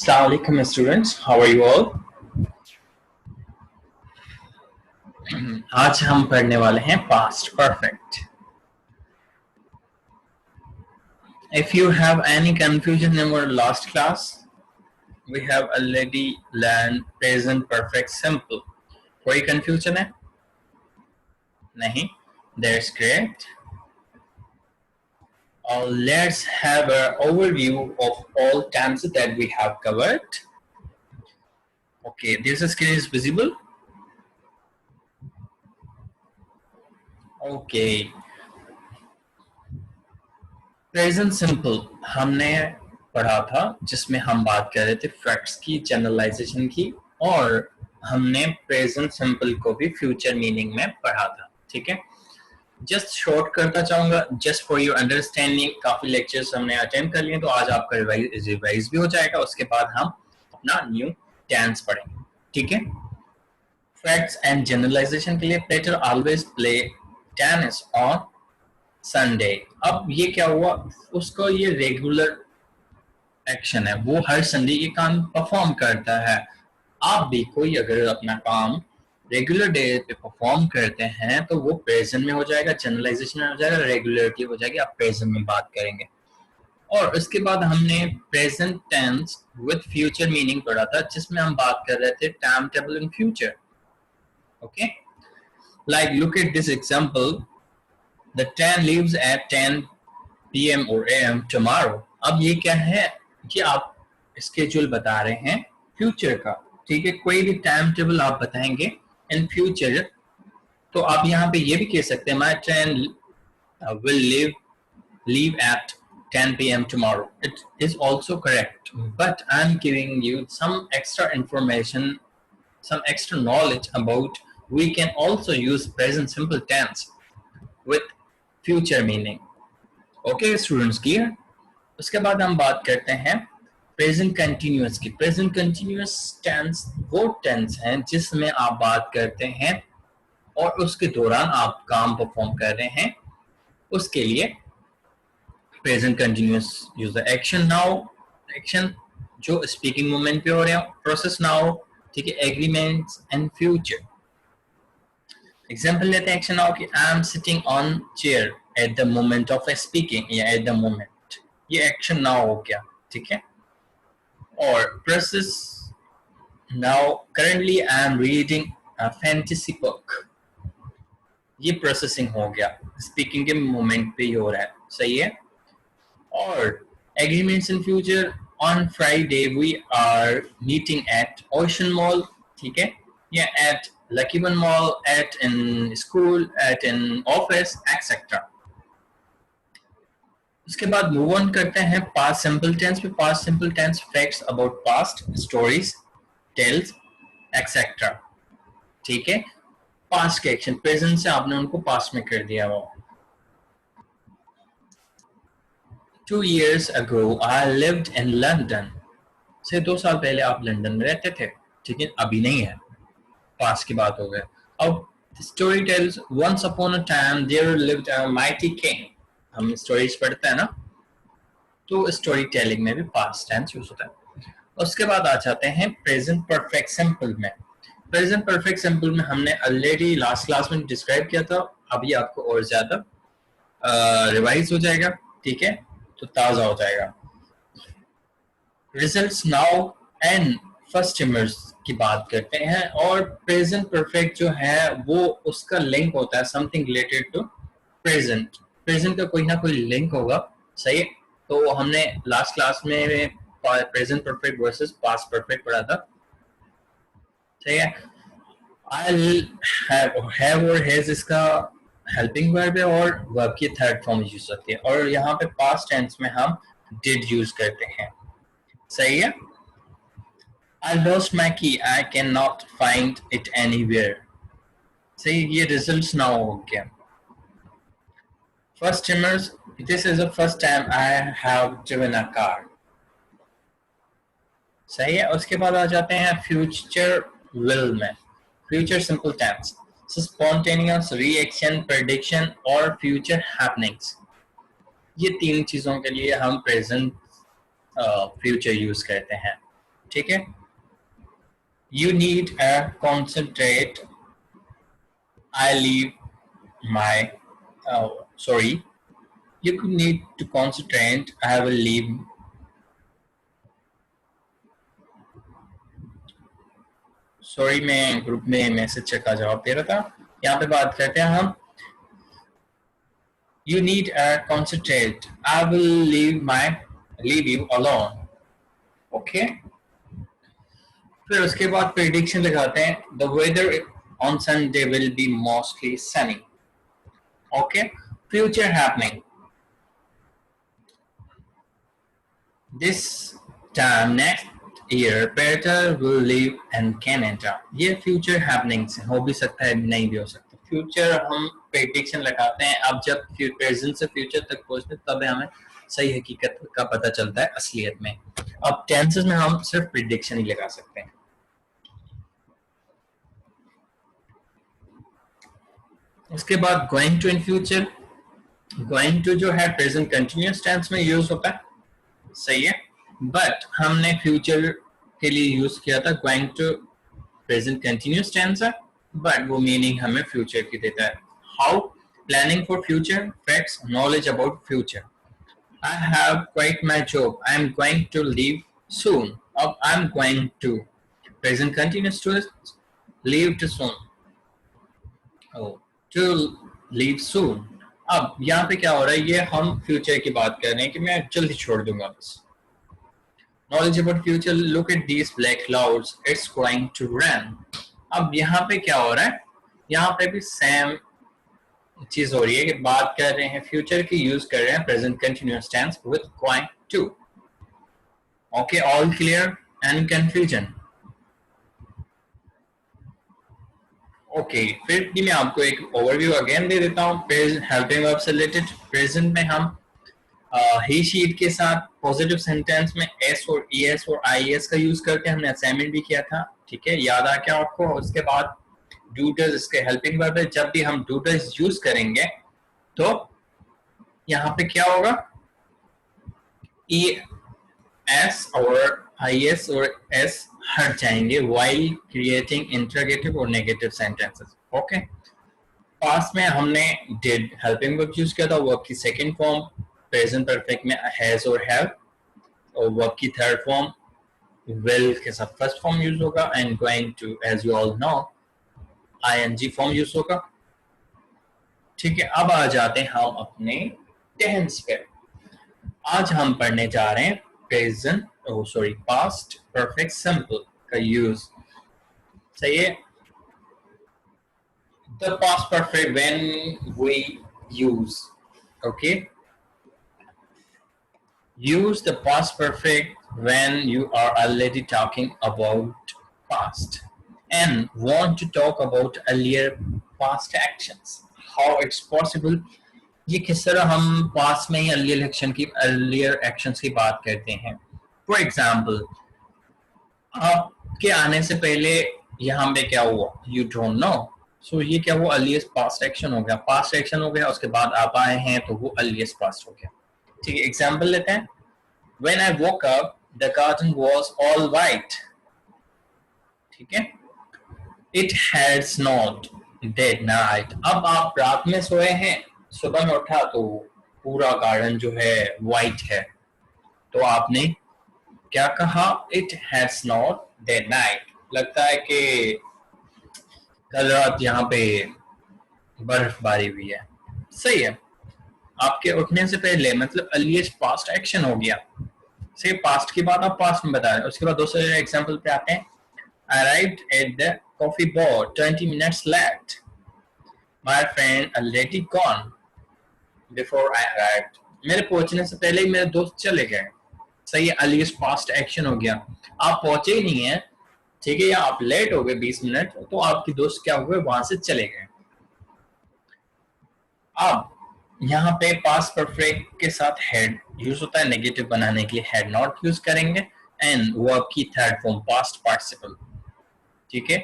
Assalamu alaikum students, how are you all? आज हम पढ़ने वाले हैं past perfect. If you have any confusion in our last class, we have already learned present perfect simple. कोई confusion है? नहीं? That's great. Let's have an overview of all tenses that we have covered. Okay, this screen is visible. Okay. Present simple हमने पढ़ा था जिसमें हम बात कर रहे थे फैक्ट्स की, जनरलाइजेशन की, और हमने प्रेजेंट सिंपल को भी फ्यूचर मीनिंग में पढ़ा था. ठीक है, जस्ट शॉर्ट करता चाहूंगा जस्ट फॉर योर अंडरस्टैंडिंग. काफी लेक्चर्स हमने अटेंड कर लिए तो आज आपका रिवाइज भी हो जाएगा. उसके बाद हम अपना न्यू टेंस पढ़ेंगे. ठीक है, फैक्ट्स एंड जनरलाइजेशन के लिए Peter always play tennis on Sunday. अब ये क्या हुआ, उसको ये रेगुलर एक्शन है, वो हर संडे ये काम परफॉर्म करता है. आप भी कोई अगर अपना काम रेगुलर डे पे परफॉर्म करते हैं तो वो प्रेजेंट में हो जाएगा, जनरलाइजेशन में हो जाएगा, रेगुलरिटी हो जाएगी, आप प्रेजेंट में बात करेंगे. और उसके बाद हमने present tense with future meaning पढ़ा था जिसमें हम बात कर रहे थे time table in future. Okay, like look at this example. The train leaves at 10 p.m. or a.m. tomorrow. अब ये क्या है कि आप स्केड्यूल बता रहे हैं फ्यूचर का. ठीक है, कोई भी टाइम टेबल आप बताएंगे इन फ्यूचर तो आप यहाँ पे ये भी कह सकते हैं my train will leave at 10 p.m. tomorrow. It is also correct, but I'm giving you some extra information, some extra knowledge about we can also use present simple tense with future meaning. Okay students, clear. उसके बाद हम बात करते हैं present continuous की. Present continuous tense वो tense है जिसमें आप बात करते हैं और उसके दौरान आप काम परफॉर्म कर रहे हैं. उसके लिए present continuous use the action now, action जो स्पीकिंग मोमेंट पे हो रहे हो, प्रोसेस नाउ. ठीक है, एग्रीमेंट्स एंड फ्यूचर. एग्जाम्पल लेते हैं एक्शन नाउ कि I am sitting on chair at the moment of speaking या एट द मोमेंट. ये एक्शन नाउ हो गया. ठीक है, और process now currently I am reading a fantasy book. ये प्रोसेसिंग हो गया, स्पीकिंग के मोमेंट पे ही हो रहा है. सही है. और agreements in future, on Friday we are meeting at Ocean Mall. ठीक है, या at Lucky One Mall, at in school, at in office, etc. उसके बाद मूव ऑन करते हैं पास्ट सिंपल टेंस पे. Past simple tense facts about past, stories, tales, etc. ठीक है, पास्ट के एक्शन प्रेजेंट से आपने उनको पास्ट में कर दिया. वो 2 years ago I lived in London. से 2 साल पहले आप लंदन में रहते थे. ठीक है, अभी नहीं है, पास्ट की बात हो गई. अब story tales, once upon a time there lived a mighty king. हम स्टोरीज पढ़ते हैं ना, तो स्टोरी टेलिंग में भी पास्ट टेंस यूज होता है. उसके बाद आ जाते हैं प्रेजेंट परफेक्ट सिंपल में. प्रेजेंट परफेक्ट सिंपल में हमने ऑलरेडी लास्ट क्लास में डिस्क्राइब किया था. अभी आपको और ज्यादा रिवाइज हो जाएगा. ठीक है, तो ताजा हो जाएगा. Results now and first timers की बात करते हैं. और प्रेजेंट परफेक्ट जो है वो उसका लिंक होता है something related to present. Present का कोई ना कोई लिंक होगा. सही है, तो हमने लास्ट क्लास में present perfect versus past perfect पढ़ा था. सही है. I'll have और has इसका हेल्पिंग वर्ब है और वर्ब की थर्ड फॉर्म यूज होती है. और यहाँ पे पास्ट टेंस में हम did यूज करते हैं. सही है. I lost my key. I cannot find it anywhere. सही, ये results now हो गया. First timers, this is the first time I have driven a car. सही है. उसके बाद आ जाते हैं future will में. Future simple tense, spontaneous reaction, prediction और future happenings. ये तीन चीजों के लिए हम present future यूज करते हैं. ठीक है, you need a concentrate, I leave my sorry, you need to concentrate, I will leave, sorry मैं ग्रुप में मैसेज का जवाब दे रहा था। यहाँ पे बात करते हैं हम, you need a concentrate, I will leave you alone, okay. फिर उसके बाद प्रेडिक्शन लगाते हैं, the weather on Sunday will be mostly sunny, okay. future happening, this time next year Peter will live in Canada, ये future happenings हो भी सकता है, नहीं भी हो सकता। फ्यूचर हम प्रेडिक्शन लगाते हैं, अब जब प्रेजेंट से फ्यूचर तक पहुंचते तब हमें सही हकीकत का पता चलता है असलियत में। अब टेंसेस में हम सिर्फ प्रेडिक्शन ही लगा सकते हैं। उसके बाद going to in future, going to जो है प्रेजेंट कंटिन्यूअस टेंस में यूज होता है, सही है, बट हमने फ्यूचर के लिए यूज किया था going to, present continuous tense है बट वो मीनिंग हमें फ्यूचर की देता है। How, planning for future, facts, knowledge about future. I have quit my job, I am going to leave soon, अब I am going to, present continuous to leave to soon, oh, to leave soon। अब यहाँ पे क्या हो रहा है, ये हम फ्यूचर की बात कर रहे हैं कि मैं जल्दी छोड़ दूंगा बस। Knowledge about future, look at these black clouds, it's going to rain। अब यहाँ पे क्या हो रहा है, यहाँ पे भी सेम चीज हो रही है कि बात कर रहे हैं फ्यूचर की, यूज कर रहे हैं present continuous tense with going to. Okay, all clear, any confusion? Okay, फिर भी मैं आपको एक ओवरव्यू अगेन दे देता हूँ हेल्पिंग वर्ब से रिलेटेड। प्रेजेंट में हम ही शीट के साथ पॉजिटिव सेंटेंस में एस और ईएस और आईएस का यूज करके हमने असाइनमेंट भी किया था, ठीक है, याद आ गया आपको। उसके बाद डूडर्स इसके हेल्पिंग वर्ब है, जब भी हम डूडर्स यूज करेंगे तो यहाँ पे क्या होगा, ई एस और आई एस और एस हट जाएंगे व्हाइल क्रिएटिंग इंटरोगेटिव और नेगेटिव सेंटेंसेस, ओके। पास्ट में हमने डिड हेल्पिंग वर्ब यूज किया था, वर्ब की सेकंड फॉर्म प्रेजेंट परफेक्ट में हैज और हैव, और वर्ब की थर्ड फॉर्म विल के साथ फर्स्ट फॉर्म यूज होगा, and going to as you all know ING form use होगा, ठीक है। अब आ जाते हैं हम अपने टेंस पे। आज हम पढ़ने जा रहे हैं प्रेजेंट पास्ट परफेक्ट सिंपल का यूज, सही है। The past perfect when we use, okay, use the past perfect when you are already talking about past and want to talk about earlier past actions, how it's possible। ये किस तरह हम past में ही earlier actions की बात करते हैं। For example, आपके आने से पहले यहाँ पे क्या हुआ, you don't know, so ये क्या हुआ, earliest past action हो गया, past action हो गया, उसके बाद आप आए हैं तो वो earliest past हो गया, ठीक है। एग्जाम्पल लेते हैं, when I woke up the garden was all white, ठीक है, it had snowed that night। अब आप रात में सोए हैं, सुबह में उठा तो पूरा गार्डन जो है व्हाइट है, तो आपने क्या कहा, it had snowed that night, लगता है कि कल रात यहाँ पे बर्फबारी हुई है, सही है। आपके उठने से पहले मतलब अर्लीस्ट पास्ट एक्शन हो गया, से पास्ट की बात आप पास्ट में बता रहे हैं। उसके बाद दूसरे एग्जांपल पे आते हैं, arrived at the coffee bar 20 minutes late, my friend already gone before I arrived, मेरे पहुंचने से पहले ही मेरे दोस्त चले गए, सही है, अर्लीस्ट पास्ट एक्शन हो गया। आप पहुंचे ही नहीं है, ठीक है, या आप लेट हो गए 20 मिनट, तो आपके दोस्त क्या हुए, वहां से चले गए। अब यहाँ पे पास्ट परफेक्ट के साथ हेड यूज होता है नेगेटिव बनाने के लिए, हेड नॉट यूज करेंगे, एंड वर्ब की थर्ड फॉर्म पास्ट पार्टिसिपल, ठीक है।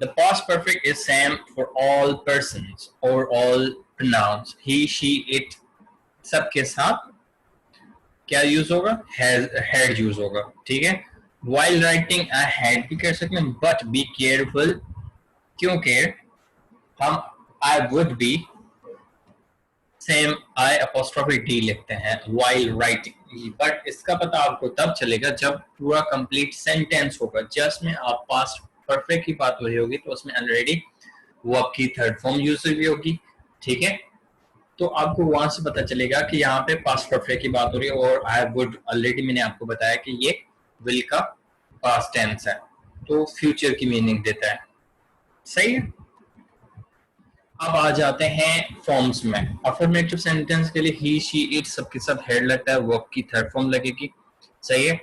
The past perfect is same for all persons और all pronouns, he she it सबके साथ क्या यूज होगा, हेड यूज होगा, ठीक है। while writing I had भी कर सकते हैं, but be careful, क्योंकि हम I would be same I apostrophe D लिखते हैं while writing, बट इसका पता आपको तब चलेगा जब पूरा कंप्लीट सेंटेंस होगा। जस्ट में आप पास्ट परफेक्ट की बात हो रही होगी तो उसमें ऑलरेडी वर्ब की थर्ड फॉर्म यूज हुई होगी, ठीक है। तो आपको वहां से पता चलेगा कि यहाँ पे पास्ट परफेक्ट की बात हो रही है, और आई वुड ऑलरेडी मैंने आपको बताया कि ये विल का पास्ट टेंस है, तो फ्यूचर की मीनिंग देता है, सही है। अब आ जाते हैं फॉर्म्स में। अफर्मेटिव सेंटेंस के लिए ही शी इट सबके साथ हेड लगता है, वर्ब की थर्ड फॉर्म लगेगी, सही है।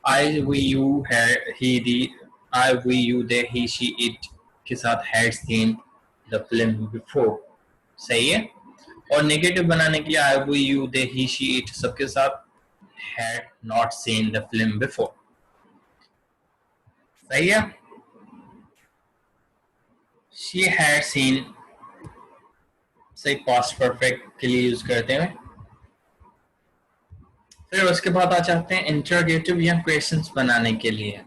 I we you he they, I we you they he she it के साथ had seen the film before, सही है। और नेगेटिव बनाने के लिए I we you they he she it सबके साथ had not seen the film before, सही है। शी हैड सीन सही पास्ट परफेक्ट के लिए यूज करते हैं। फिर उसके बाद आ जाते हैं इंटरोगेटिव या क्वेश्चंस बनाने के लिए।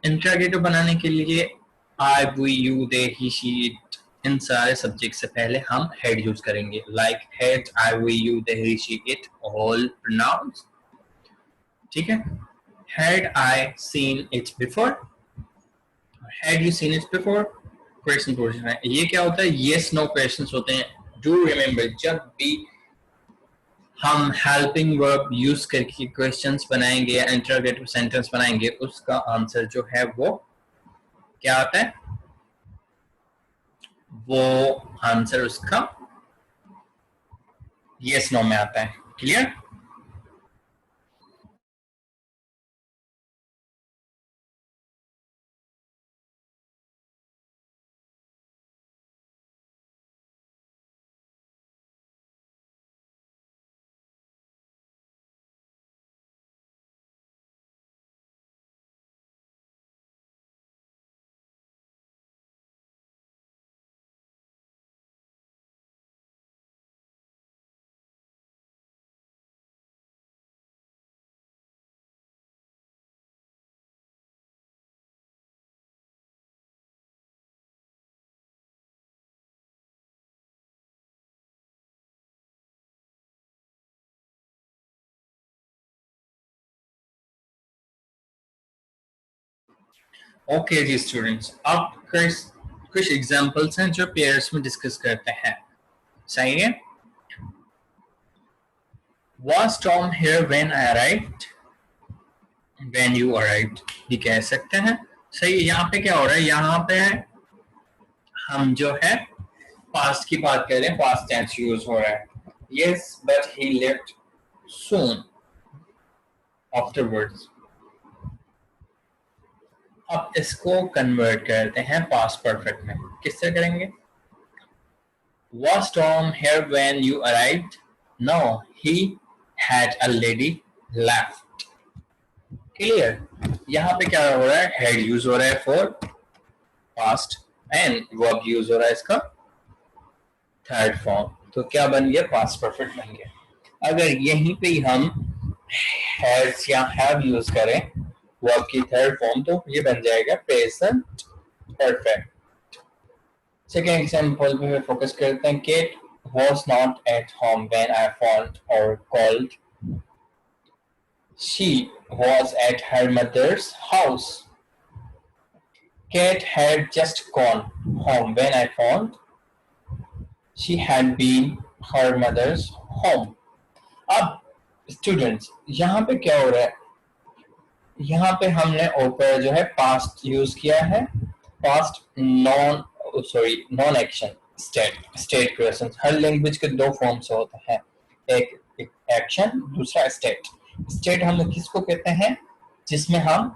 इंटरोगेटिव बनाने के लिए I we you they he she it, इन सारे सब्जेक्ट से पहले हम हेड यूज करेंगे, like had I we you they he she it all pronouns, ठीक है। Had I seen it before, had you seen it before question पूछना है। ये क्या होता है, यस नो क्वेश्चंस होते हैं। डू रिमेम्बर, जब भी हम हेल्पिंग वर्ब यूज करके क्वेश्चंस बनाएंगे या इंटरोगेटिव सेंटेंस बनाएंगे, उसका आंसर जो है वो क्या आता है, वो आंसर उसका यस नो में आता है। क्लियर? ओके जी स्टूडेंट्स, अब कुछ एग्जांपल्स हैं जो पेयर्स में डिस्कस करते हैं, सही है। Was Tom here when I arrived? When you arrived भी कह सकते हैं, सही है। यहाँ पे क्या हो रहा है, यहाँ पे हम जो है पास्ट की बात कर रहे हैं, पास्ट टेंस यूज हो रहा है। Yes, but he left soon afterwards। अब इसको कन्वर्ट करते हैं पास्ट परफेक्ट में, किससे करेंगे। Was Tom here when you arrived? No, he had already left। Clear? यहाँ पे क्या हो रहा है, हेड यूज हो रहा है for past and verb use हो रहा है इसका थर्ड फॉर्म, तो क्या बन गया, पास्ट परफेक्ट बन गया। अगर यहीं पे हम हैज या हैव यूज करें वर्ब की थर्ड फॉर्म, तो ये बन जाएगा प्रेजेंट परफेक्ट। सेकेंड एग्जांपल पे फोकस करते हैं। Kate was not at home when I phoned or called। She was at her mother's house। Kate had just gone home when I phoned। She had been her mother's home। अब students यहाँ पे क्या हो रहा है, यहाँ पे हमने ऊपर जो है पास्ट यूज किया है, past non action state question. हर लैंग्वेज के दो फॉर्म्स होते हैं, एक एक्शन, दूसरा स्टेट। स्टेट हम किसको कहते हैं, जिसमें हम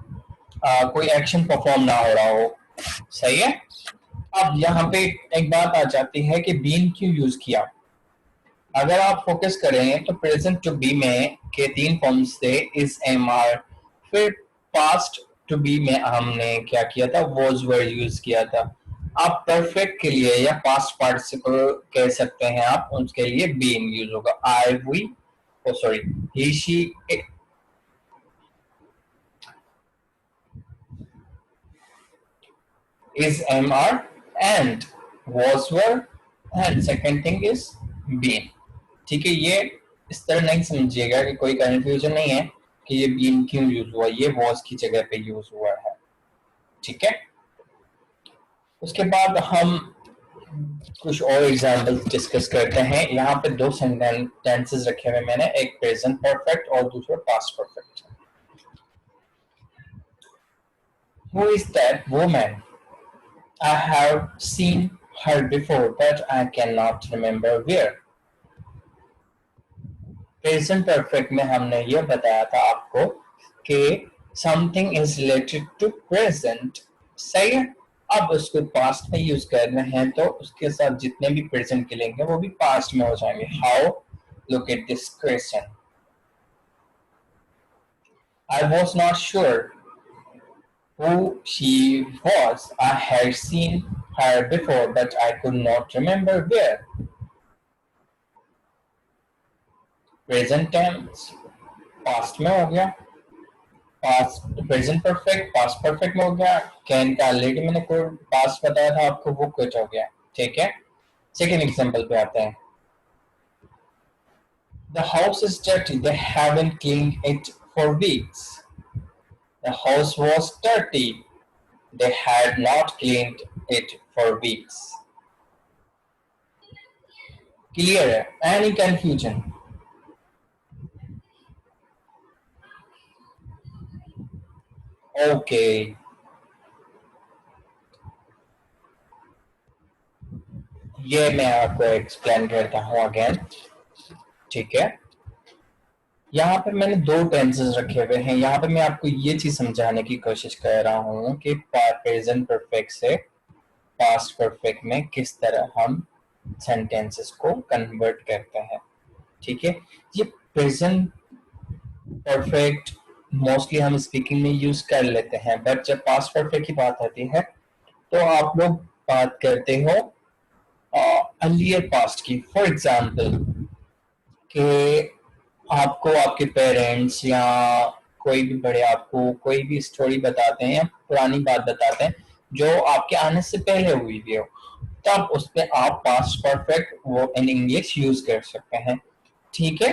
कोई एक्शन परफॉर्म ना हो रहा हो, सही है। अब यहाँ पे एक बात आ जाती है कि बीन क्यों यूज किया। अगर आप फोकस करें तो प्रेजेंट टू बी में के तीन फॉर्म्स थे, इज, एम, आर। फिर पास्ट टू बी में हमने क्या किया था, वॉज, वर यूज किया था। आप परफेक्ट के लिए या पास्ट पार्टिसिपल कह सकते हैं आप, उसके लिए बीन यूज होगा। I, we, sorry, he, she, it. is am are and was were and second thing is been. ठीक है, ये इस तरह नहीं समझिएगा कि कोई कंफ्यूजन नहीं है कि ये been क्यों यूज हुआ, ये was की जगह पे यूज हुआ है. ठीक है, उसके बाद हम कुछ और एग्जाम्पल डिस्कस करते हैं. यहाँ पे दो सेंटेंसेस रखे हुए मैंने, एक प्रेजेंट परफेक्ट और दूसरा past perfect. Who is that woman? I have seen her before, but I cannot remember where. Present perfect में हमने ये बताया था आपको कि something is related to present. सही है. अब उसको पास्ट में यूज कर रहे हैं तो उसके साथ जितने भी प्रेजेंट के लिंक है वो भी पास्ट में हो जाएंगे. How? Look at this question. I was not sure who she was. I had seen her before, but I could not remember where. Present tense past में हो गया, past present perfect past perfect में हो गया. Can का already मैंने कोई past बताया था आपको, वो कुछ हो गया. ठीक है, सेकेंड एग्जांपल पे आते हैं. The house is dirty. They haven't cleaned it for weeks. The house was dirty. They had not cleaned it for weeks. Clear है? Any confusion? Okay. ये मैं आपको एक्सप्लेन करता हूँ अगेन. ठीक है, यहाँ पे मैंने दो टेंसेस रखे हुए हैं. यहाँ पे मैं आपको ये चीज समझाने की कोशिश कर रहा हूँ कि प्रेजेंट परफेक्ट से पास्ट परफेक्ट में किस तरह हम सेंटेंसेस को कन्वर्ट करते हैं. ठीक है, ये प्रेजेंट परफेक्ट मोस्टली हम स्पीकिंग में यूज कर लेते हैं, बट जब पास्ट परफेक्ट की बात आती है तो आप लोग बात करते हो अर्लियर पास्ट की. फॉर एग्जाम्पल कि आपको आपके पेरेंट्स या कोई भी बड़े आपको कोई भी स्टोरी बताते हैं या पुरानी बात बताते हैं जो आपके आने से पहले हुई भी हो, तब उस पर आप पास्ट परफेक्ट वो इन इंग्लिश यूज कर सकते हैं. ठीक है,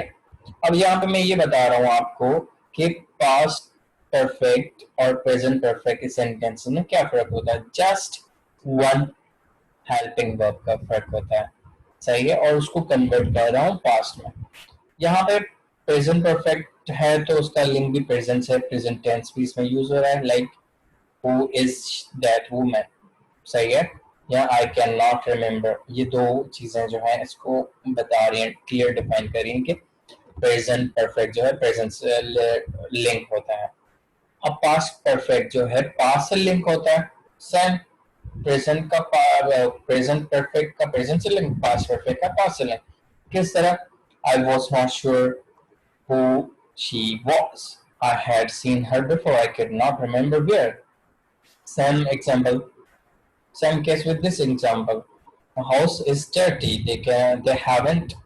अब यहाँ पे मैं ये बता रहा हूँ आपको कि पास्ट परफेक्ट और प्रेजेंट परफेक्ट के सेंटेंस में क्या फर्क होता है. जस्ट वन हेल्पिंग वर्ब का फर्क होता है. सही है, और उसको कन्वर्ट कर रहा हूँ पास्ट में. यहाँ पे प्रेजेंट परफेक्ट है तो उसका लिंक भी प्रेजेंट से, प्रेजेंट टेंस भी इसमें यूज हो रहा है. Like who is that woman. सही है, या आई कैन नॉट रिमेम्बर. ये दो चीजें जो है इसको बता रही हैं, क्लियर डिफाइन कर रही हैं कि प्रेजेंट परफेक्ट जो है प्रेजेंट से लिंक होता है. अब पास्ट परफेक्ट जो है पास्ट से लिंक होता है. सेम प्रेजेंट का प्रेजेंट परफेक्ट का प्रेजेंट से लिंक, पास्ट परफेक्ट का पास्ट से लिंक. किस तरह? I was not sure who she was. I had seen her before. I could not remember where. Same example. Same case with this example. The house is dirty. They haven't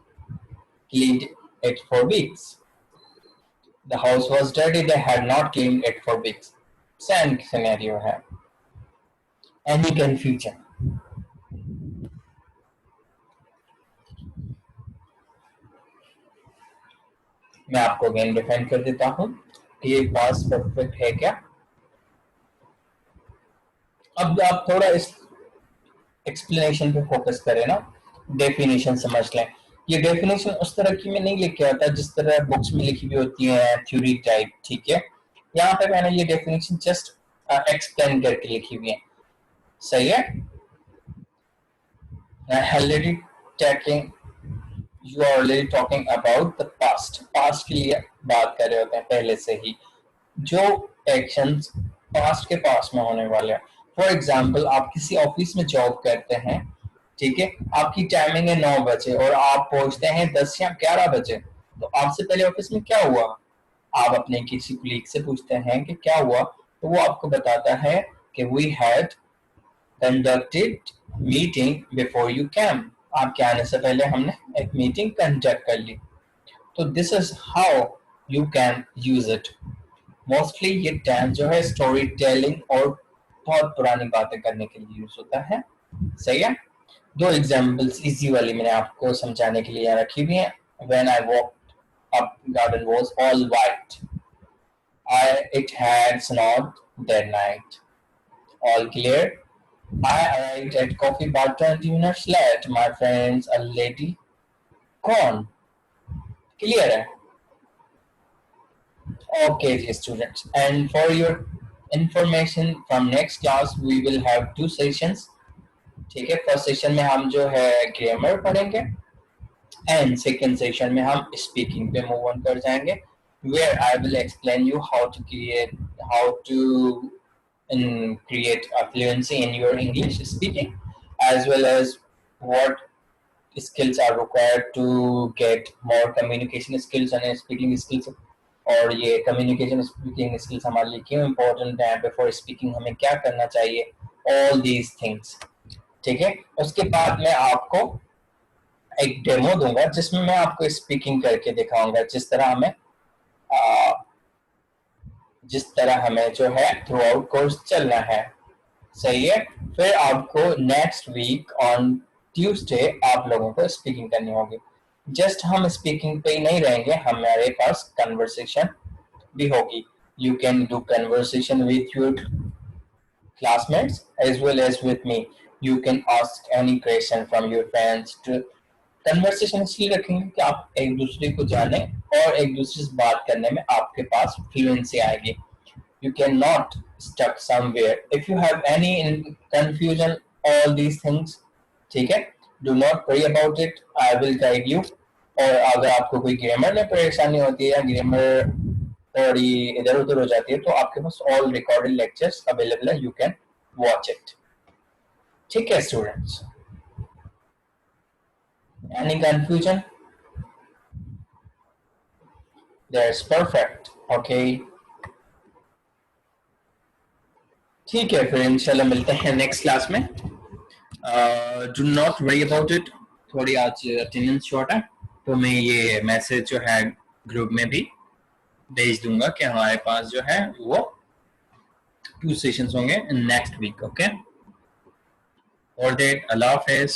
cleaned it for weeks. The house was dirty. They had not cleaned it for weeks. Same scenario है. Any confusion? मैं आपको again define कर देता हूं कि ये past perfect है क्या. अब आप थोड़ा इस एक्सप्लेनेशन पे फोकस करें ना, डेफिनेशन समझ लें. ये डेफिनेशन उस तरह की मैं नहीं लिख के आता जिस तरह बुक्स में लिखी हुई होती है थ्योरी टाइप. ठीक है, यहाँ पे मैंने ये डेफिनेशन जस्ट एक्सप्लेन करके लिखी हुई है. सही है. Already talking you are already talking about the past. Past के लिए बात कर रहे होते हैं पहले से ही, जो एक्शंस पास्ट के पास में होने वाले हैं. फॉर एग्जाम्पल आप किसी ऑफिस में जॉब करते हैं. ठीक है, आपकी टाइमिंग है 9 बजे और आप पहुंचते हैं 10 या 11 बजे. तो आपसे पहले ऑफिस में क्या हुआ, आप अपने किसी कुलीग से पूछते हैं कि क्या हुआ, तो वो आपको बताता है कि we had conducted meeting before you came. आपके आने से पहले हमने एक मीटिंग कंडक्ट कर ली. तो this is how you can use it. Mostly ये टेंस जो है स्टोरी टेलिंग और बहुत पुरानी बातें करने के लिए यूज होता है। सही है। दो एग्जाम्पल्स इजी वाली मैंने आपको समझाने के लिए यहाँ रखी हुई है। When I walked up, garden was all white. It had snowed that night. All clear. I arrived at coffee bar 20 minutes late. My friends, a lady gone. Clear है? Okay, dear students. And for your information, from next class we will have two sessions. ठीक है, first session में हम जो है grammar पढ़ेंगे and second session में हम स्पीकिंग पे मूव ऑन कर जाएंगे, where I will explain you how to create a fluency in your English speaking, as well as what skills are required to get more communication skills and speaking skills, और ये communication speaking skills हमारे लिए क्यों important है, before speaking हमें क्या करना चाहिए, ऑल दीज थिंग्स। ठीक है, उसके बाद मैं आपको एक डेमो दूंगा जिसमें मैं आपको स्पीकिंग करके दिखाऊंगा, जिस तरह हमें जो है थ्रू आउट कोर्स चलना है। सही है। फिर आपको नेक्स्ट वीक ऑन ट्यूसडे आप लोगों को स्पीकिंग करनी होगी। जस्ट हम स्पीकिंग पे ही नहीं रहेंगे, हमारे पास कन्वर्सेशन भी होगी। You can do conversation with your classmates as well as with me. You can ask any question from your friends to conversation इसलिए रखेंगे कि आप एक दूसरे को जाने और एक दूसरे से बात करने में आपके पास फ्लुएंसी आएगी। You cannot stuck somewhere if you have any confusion all these things। ठीक है, do not worry about it, I will guide you। और अगर आपको कोई ग्रामर में परेशानी होती है या ग्रामर थोड़ी इधर उधर हो जाती है तो आपके पास ऑल रिकॉर्डेड लेक्चर्स अवेलेबल है, यू कैन वॉच इट। ठीक है students, any confusion? That's perfect. Okay, ठीक है, फिर इंशाल्लाह मिलते हैं नेक्स्ट क्लास में। Do not worry about it, थोड़ी आज अटेंडेंस शॉर्ट है तो मैं ये मैसेज जो है ग्रुप में भी भेज दूंगा कि हमारे पास जो है वो 2 सेशंस होंगे नेक्स्ट वीक। ओके, और देट अल्लाह हाफिज़।